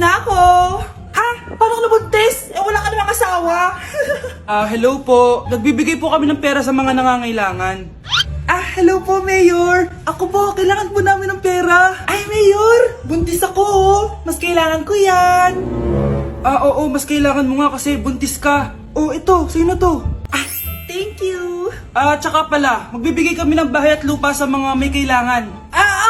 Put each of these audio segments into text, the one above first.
na ako! Ha? Paano ka nabuntis? Wala ka namang asawa! Hello po. Nagbibigay po kami ng pera sa mga nangangailangan. Hello po, Mayor! Ako po, kailangan po namin ng pera! Ay, Mayor! Buntis ako, oh! Mas kailangan ko yan! Oo, mas kailangan mo nga kasi buntis ka. Oh, ito, sa'yo na to. Thank you! Tsaka pala, magbibigay kami ng bahay at lupa sa mga may kailangan.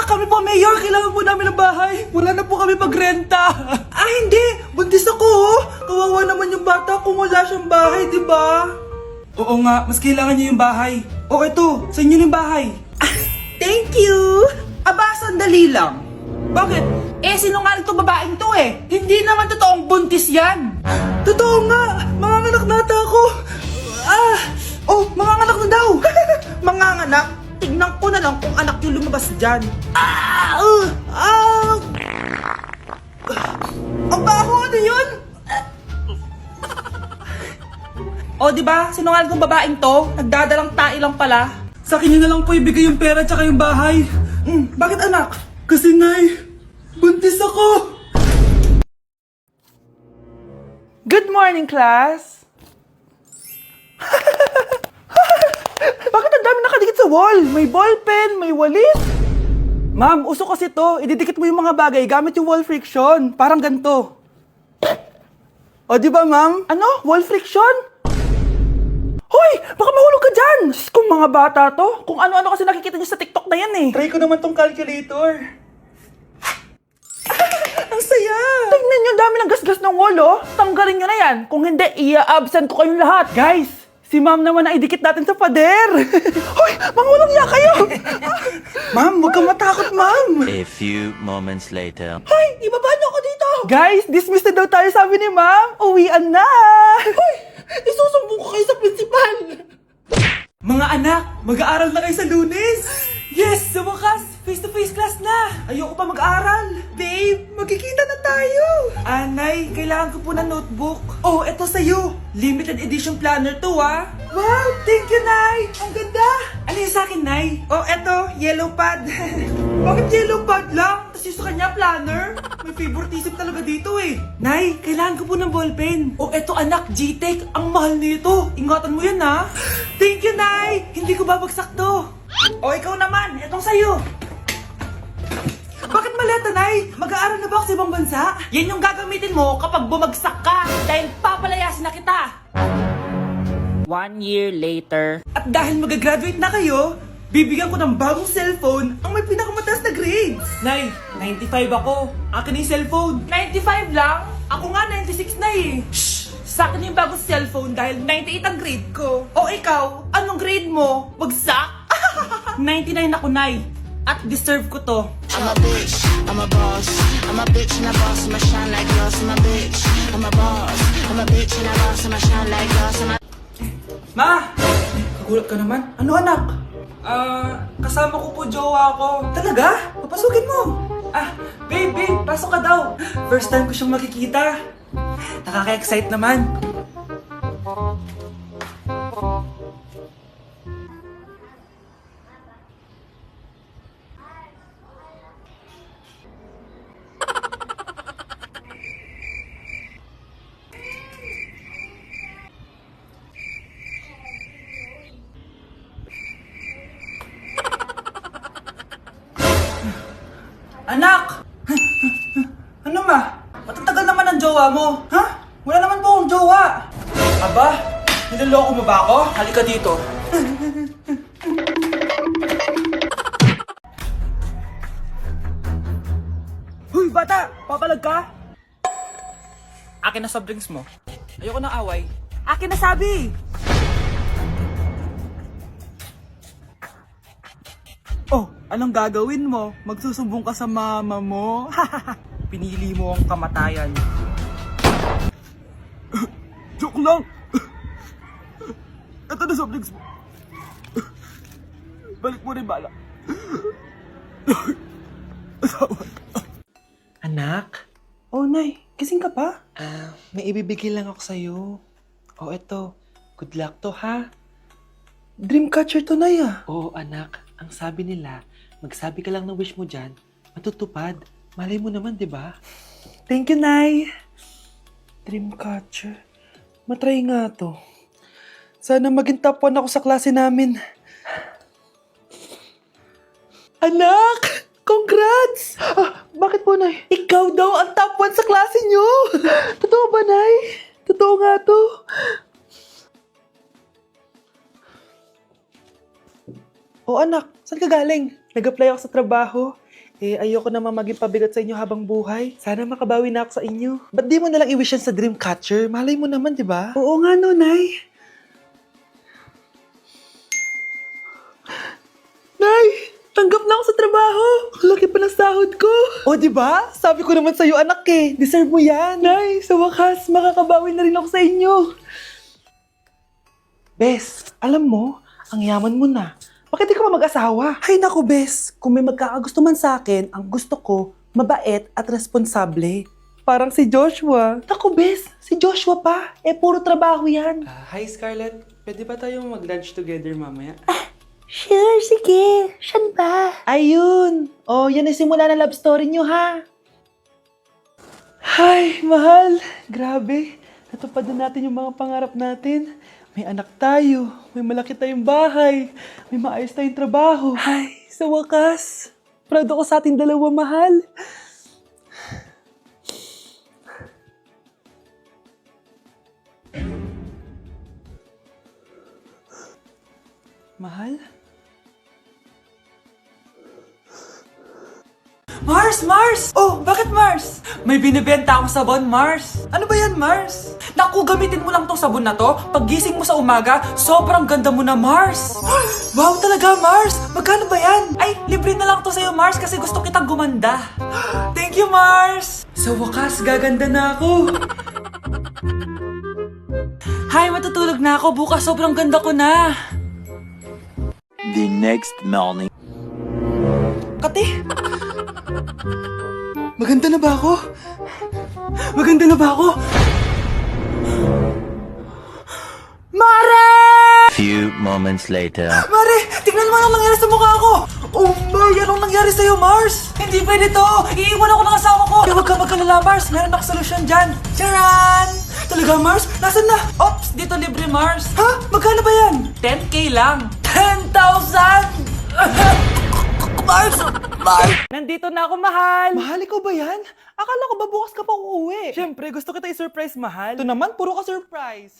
Kami po, Mayor! Kailangan po namin ng bahay! Wala na po kami pagrenta. Hindi! Buntis ako, oh! Kawawa naman yung bata kung wala siyang bahay, di ba? Oo nga, mas kailangan niyo yung bahay. Oh, ito, sa inyo yung bahay. Thank you! Sandali lang. Bakit? Sinungaling to babaeng to eh. Hindi naman totoong buntis yan. Totoo nga. Manganganak nata ako. Manganganak na daw. Manganganak? Tignan ko na lang kung anak yung lumabas dyan. Ang baho, ano yun? Diba? Sinungaling kong babaeng to. Nagdadalang tae lang pala. Sa akin niyo na lang po ibigay yung pera tsaka yung bahay. Bakit anak? Kasi Nay, buntis ako. Good morning, class! Bakit ang dami nakadikit sa wall? May ballpen, may walis. Ma'am, uso kasi to. Ididikit mo yung mga bagay gamit yung wall friction. Parang ganito. Di ba, ma'am? Ano? Wall friction? Hoy! Baka mahulog ka dyan! Kung mga bata to, kung ano-ano kasi nakikita niyo sa TikTok na yan eh. Try ko naman tong calculator. Ang saya! Tingnan niyo, dami ng gasgas ng wall, oh. Tanggalin niyo na yan. Kung hindi, i-absent ko kayong lahat. Guys, si ma'am naman na idikit natin sa pader. Hoy! Mangulong niya kayo! Ma'am, huwag kang matakot, ma'am. A few moments later. Hoy! Ibaba niyo ako dito! Guys, dismiss na daw tayo, sabi ni ma'am. Uwian na! Hoy! Isusumbong ko kayo sa principal! Mga anak, mag-aaral na kayo sa Lunes. Yes, sa wakas, face-to-face class na. Ayoko pa mag-aral. Babe, magkikita na tayo! Nay, kailangan ko po ng notebook. Oh, eto sa'yo. Limited edition planner to, ah. Wow! Thank you, Nay! Ang ganda! Ano yung sa'kin, Nay? Oh, eto, yellow pad. Bakit yellow pad lang? Tapos yung sa kanya, planner? May favoritism talaga dito eh. Nay, kailangan ko po ng ballpen. Oh, eto anak, G-Tech. Ang mahal nito. Ingatan mo yan, ha? Thank you, Nay! Hindi ko babagsak to. O, ikaw naman! Etong sa'yo! Bakit maleta, Nay? Mag-aaral na ba ako sa ibang bansa? Yan yung gagamitin mo kapag bumagsak ka dahil papalayasin na kita! 1 year later. At dahil mag-graduate na kayo, bibigyan ko ng bagong cellphone ang may pinakamataas na grades! Nay, 95 ako. Akin na yung cellphone. 95 lang? Ako nga 96 na eh! Shh! Sa akin yung bagong cellphone dahil 98 ang grade ko. O ikaw, anong grade mo? Bagsak? 99 ako, Nay. At deserve ko to. I'm a bitch, I'm a boss. I'm a bitch and a boss, I'ma shine like glass. I'm a bitch, I'm a boss. I'm a bitch and a boss, I'ma shine like glass. Ma! Kagulat ka naman. Ano anak? Kasama ko po jowa ko. Talaga? Papasukin mo! Babe, pasok ka daw. First time ko siyang makikita. Nakaka-excite naman. Anak! Ano ma? Matatagal naman ang jowa mo. Ha? Wala naman po akong jowa. Aba, niloloko mo ba ako? Halika dito. Huy, bata! Papalag ka? Akin na soft drinks mo. Ayoko ng away. Akin na sabi! Oh, anong gagawin mo? Magsusumbong ka sa mama mo? Pinili mo ang kamatayan. Joke lang! Ito na soft drinks mo. Balik mo rin bala. Anak, Oh, Nay. Gising ka pa? may ibibigay lang ako sa'yo. O eto, good luck to ha. Dreamcatcher to, Nay ah. Oo anak, ang sabi nila, magsabi ka lang ng wish mo dyan, matutupad. Malay mo naman, di ba? Thank you, Nay. Dreamcatcher. Matry nga to. Sana maging top 1 ako sa klase namin. Anak! Congrats! Bakit po, Nay? Ikaw daw ang top 1 sa klase niyo! Totoo ba, Nay? Totoo nga to. O anak, saan ka galing? Nag-apply ako sa trabaho. Ayoko naman maging pabigat sa inyo habang buhay. Sana makabawi na ako sa inyo. Ba't di mo nalang i-wish yan sa Dreamcatcher? Malay mo naman, di ba? Oo nga no, Nay. Nay! Tanggap na ako sa trabaho! Ang laki pa ng sahod ko! O, di ba? Sabi ko naman sa'yo, anak eh. Deserve mo yan. Nay, sa wakas, makakabawi na rin ako sa inyo. Bes, alam mo, ang yaman mo na. Bakit di ka pa mag-asawa? Ay naku, Bes. Kung may magkakagusto man sa akin, ang gusto ko, mabait at responsable. Parang si Joshua. Naku, Bes. Si Joshua pa. Puro trabaho yan. Hi, Scarlett. Pwede ba tayong mag-lunch together mamaya? Sure, sige. Siyan ba? Ayun. Oh, yan ay simula ng love story nyo, ha? Ay, mahal. Grabe. Natupad na natin yung mga pangarap natin. May anak tayo. May malaki tayong bahay. May maayos tayong trabaho. Ay, sa wakas. Proud ako sa ating dalawa, mahal. Mahal? Mars! Oh, bakit Mars? May binibenta akong sabon, Mars. Ano ba yan, Mars? Naku, gamitin mo lang tong sabon na to. Paggising mo sa umaga, sobrang ganda mo na, Mars. Wow, talaga, Mars. Magkano ba yan? Ay, libre na lang to sa'yo, Mars, kasi gusto kitang gumanda. Thank you, Mars. Sa wakas, gaganda na ako. Hay, matutulog na ako. Bukas, sobrang ganda ko na. The next morning. Kate? Maganda na ba ako? Maganda na ba ako? Mare! Few moments later. Mare! Tingnan mo anong nangyari sa mukha ko! Oh my! Anong nangyari sa'yo, Mars? Hindi pwede to! Iiwan ako ng asawa ko! Huwag ka magkalala, Mars! Meron ako solusyon dyan! Charan! Talaga, Mars? Nasaan na? Ops! Dito libre, Mars! Ha? Magkano ba yan? 10K lang! 10,000! Mars! Mars! Nandito na ako, mahal! Mahal, ikaw ba yan? Akala ko ba bukas ka pa uuwi? Siyempre, gusto kita i-surprise, mahal. Ito naman, puro ka surprise.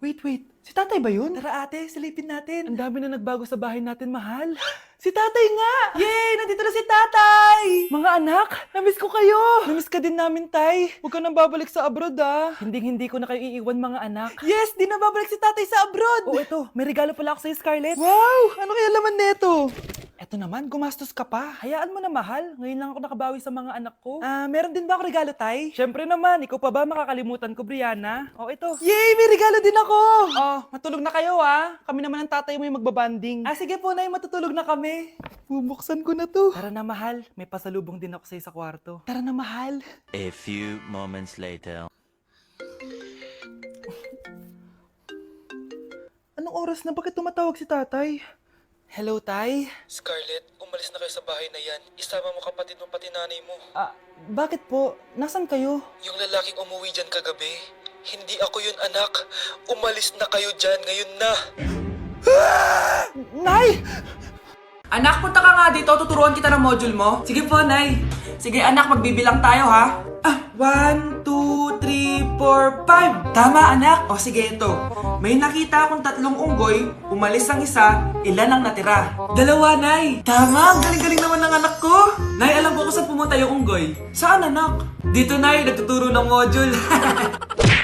Wait. Si tatay ba yun? Tara ate, silipin natin. Ang dami na nagbago sa bahay natin, mahal. Si tatay nga! Yay! Nandito na si tatay! Mga anak, namiss ko kayo! Namiss ka din namin, tay. Huwag ka nang babalik sa abroad, ah. Hindi ko na kayo iiwan, mga anak. Yes! Di na babalik si tatay sa abroad! Oh, ito. May regalo pala ako sa'yo, Scarlett. Wow! Ano kaya laman neto? Eto naman, gumastos ka pa. Hayaan mo na, mahal. Ngayon lang ako nakabawi sa mga anak ko. Meron din ba ako regalo, tay? Siyempre naman, ikaw pa ba makakalimutan ko, Brianna? Oh, ito. Yay! May regalo din ako! Oh, matulog na kayo, ah. Kami naman ang tatay mo yung magbabanding. Sige po, nay, matutulog na kami. Bubuksan ko na to. Tara na, mahal. May pasalubong din ako sa'yo sa kwarto. Tara na, mahal. A few moments later. Anong oras na? Bakit tumatawag si tatay? Hello, tay? Scarlett, umalis na kayo sa bahay na yan. Isama mo kapatid mo pati nanay mo. Bakit po? Nasaan kayo? Yung lalaking umuwi dyan kagabi, hindi ako yun, anak. Umalis na kayo dyan ngayon na. Nay! Anak, punta ka nga dito. Tuturuan kita ng module mo. Sige po, Nay. Sige, anak. Magbibilang tayo, ha? 1, 2, 3, 4, 5. Tama, anak. O, sige, ito. May nakita akong 3 unggoy. Umalis ang isa. Ilan ang natira? 2, Nay. Tama. Galing-galing naman ng anak ko. Nay, alam ko kung saan pumunta yung unggoy. Saan, anak? Dito, Nay. Nagtuturo ng module.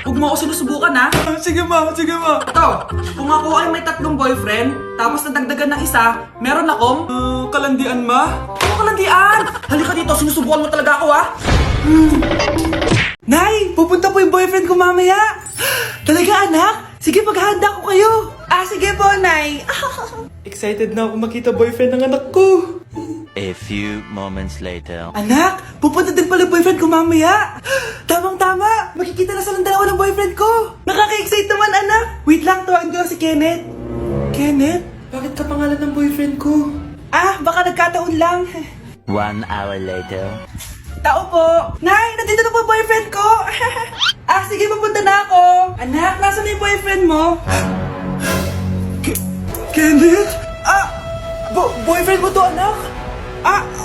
Huwag mo ako sinusubukan, ha? Sige, ma. Sige, ma. Ito, kung ako ay may 3 boyfriend, tapos nadagdagan ng isa, meron akong... kalandian, ma? Ano kalandian? Halika dito, sinusubukan mo talaga ako, ha? Nay, pupunta po yung boyfriend ko mamaya. Talaga, anak? Sige, paghahanda ko kayo. Sige po, Nay. Excited na ako makita boyfriend ng anak ko. A few moments later. Anak, pupunta din pala yung boyfriend ko mamaya. Tamang-tama, makikita na silang dalawa ng boyfriend ko. Nakaka-excite naman, anak. Wait lang, tawagin ko si Kenneth. Kenneth? Bakit ka pangalan ng boyfriend ko? Baka nagkataon lang. 1 hour later. Tao po! Nay, nandito na po boyfriend ko! Sige, papunta na ako! Anak, nasa na yung boyfriend mo? Kenneth? Boyfriend mo to, anak?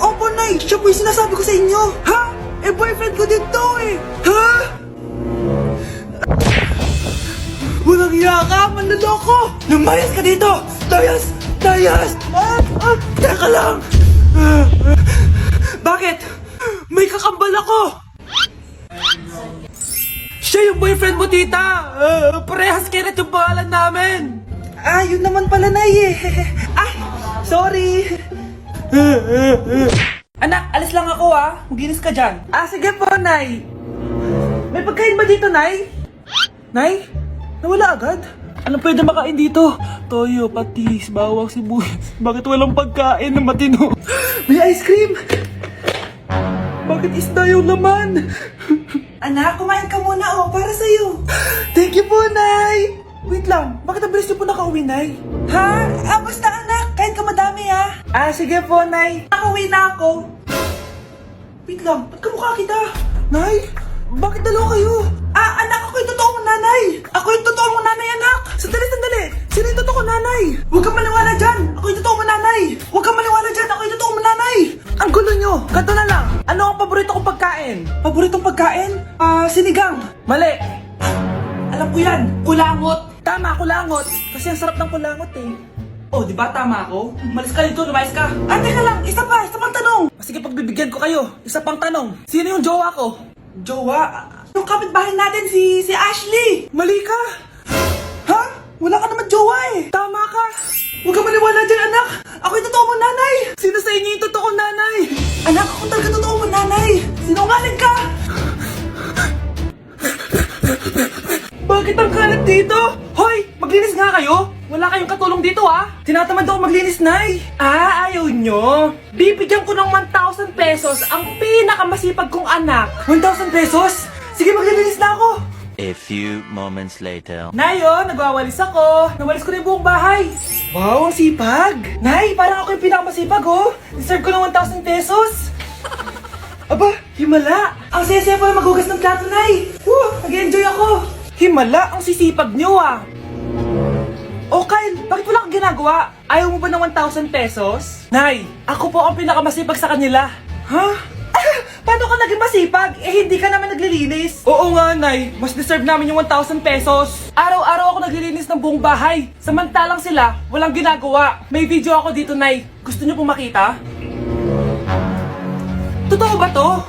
Opo, Nay. Siya po yung sinasabi ko sa inyo. Ha? Boyfriend ko din to eh. Ha? Walang hiya ka, manloloko! Lumayas ka dito! Layas! Layas! Teka lang! Bakit? May kakambal ako! Siya yung boyfriend mo, tita! Parehas Kenneth yung pangalan namin! Yun naman pala, Nay eh. Sorry! Anak, alis lang ako Maginis ka dyan. Sige po, Nay. May pagkain ba dito, Nay? Nay? Nawala agad? Anong pwede makain dito? Toyo, patis, bawang, sibuyas. Bakit walang pagkain na matino? May ice cream! Bakit isda yung laman? Anak, kumain ka muna para sa'yo. Thank you po, Nay! Wait lang, bakit ang bilis niyo po nakauwi, Nay? Basta anak, kain ka madami Sige po, Nay. Nakauwi na ako. Wait lang, ba't kamukha kita? Nay, bakit dalawa kayo? Anak, ako yung totoo mong nanay. Ako yung totoo mong nanay, anak. Sandali. Sino yung totoo ko, Nanay? Huwag kang maniwala dyan. Ako yung totoo mong nanay. Huwag kang maniwala dyan. Ako yung totoo mong nanay. Ang gulo nyo, ganito na lang. Ano ang paborito kong pagkain? Paboritong pagkain? Sinigang. Mali. Alam ko yan. Kulangot. Tama, kulangot. Kasi ang sarap ng kulangot eh. Di ba tama ako? Malis ka dito, lumayas ka. Teka lang, isa pang tanong. Sige, pagbibigyan ko kayo. Isa pang tanong. Sino yung jowa ko? Jowa? Yung kapitbahay natin, si Ashley. Mali ka. Ha? Wala ka naman jowa eh. Tama ka. Huwag ka maniwala dyan, anak. Ako yung totoo mong nanay. Sino sa inyo yung totoo kong nanay? Anak, ako talaga totoo mong nanay. Sinungaling ka. Bakit ang kalat dito? Hoy, maglinis nga kayo. Wala kayong katulong dito Tinatamad ako maglinis, Nay. Ayaw nyo? Bibigyan ko ng 1,000 pesos ang pinakamasipag kong anak. 1,000 pesos? Sige, maglilinis na ako. A few moments later. Nay, nagwawalis ako. Nawalis ko na yung buong bahay. Wow, ang sipag. Nay, parang ako yung pinakamasipag, Deserve ko ng 1,000 pesos. Aba, himala. Ang saya-saya pa maghugas ng plato, Nay. Nag-enjoy ako. Himala, ang sisipag nyo, Oh, Kyle, bakit wala kang ginagawa? Ayaw mo ba ng 1,000 pesos? Nay, ako po ang pinakamasipag sa kanila. Ha? Paano ka naging masipag? Hindi ka naman naglilinis. Oo nga, Nay. Mas deserve namin yung 1,000 pesos. Araw-araw ako naglilinis ng buong bahay. Samantalang sila, walang ginagawa. May video ako dito, Nay. Gusto niyo pong makita? Totoo ba to?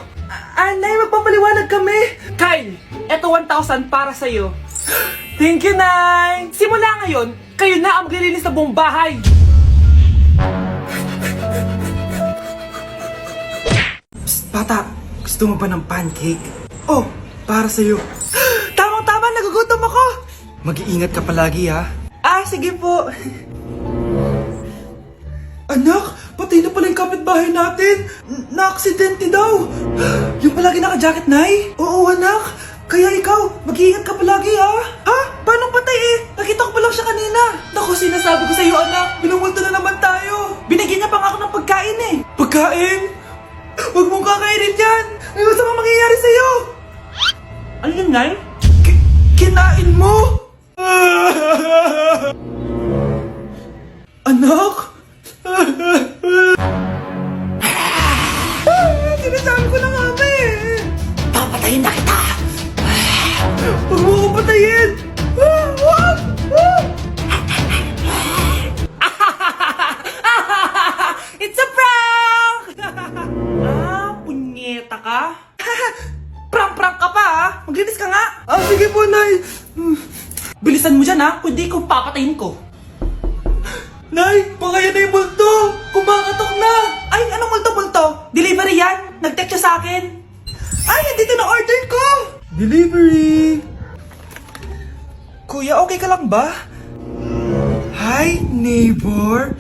Nay, magpapaliwanag kami. Kyle, eto 1,000 para sa'yo. Thank you, Nay! Simula ngayon, kayo na ang maglilinis sa buong bahay! Psst, bata! Gusto mo ba ng pancake? Oh, para sa'yo. Tamang-tama, nagugutom ako! Mag-iingat ka palagi, ha? Sige po. Anak, patay na pala yung kapitbahay natin! Na-aksidente daw! Yung palagi naka-jacket, Nay? Oo, anak! Kaya ikaw, mag-iingat ka palagi, ha? Paano patay Nakita ko pa lang siya kanina. Naku, sinasabi ko sa'yo, anak. Binumulto na naman tayo. Binigyan niya pa nga ako ng pagkain Pagkain? Huwag mong kakainin yan! May masama mangyayari sa'yo! Ano yun, Nay? Kinain mo? Anak? Sinasabi ko na nga Papatayin na kita. Huwag mo akong patayin! Huwag! It's a prank! Punyeta ka? Prank-prank ka pa, Maglinis ka nga. Sige po, Nay! Bilisan mo dyan, kundi kung papatayin ko. Nay, pakaya na yung multo! Kumakatok na! Ay, anong multo-multo? Delivery yan? Nag-text siya sa akin. Ay, nandito na order ko! Delivery! Kuya, okay ka lang ba? Hi, neighbor!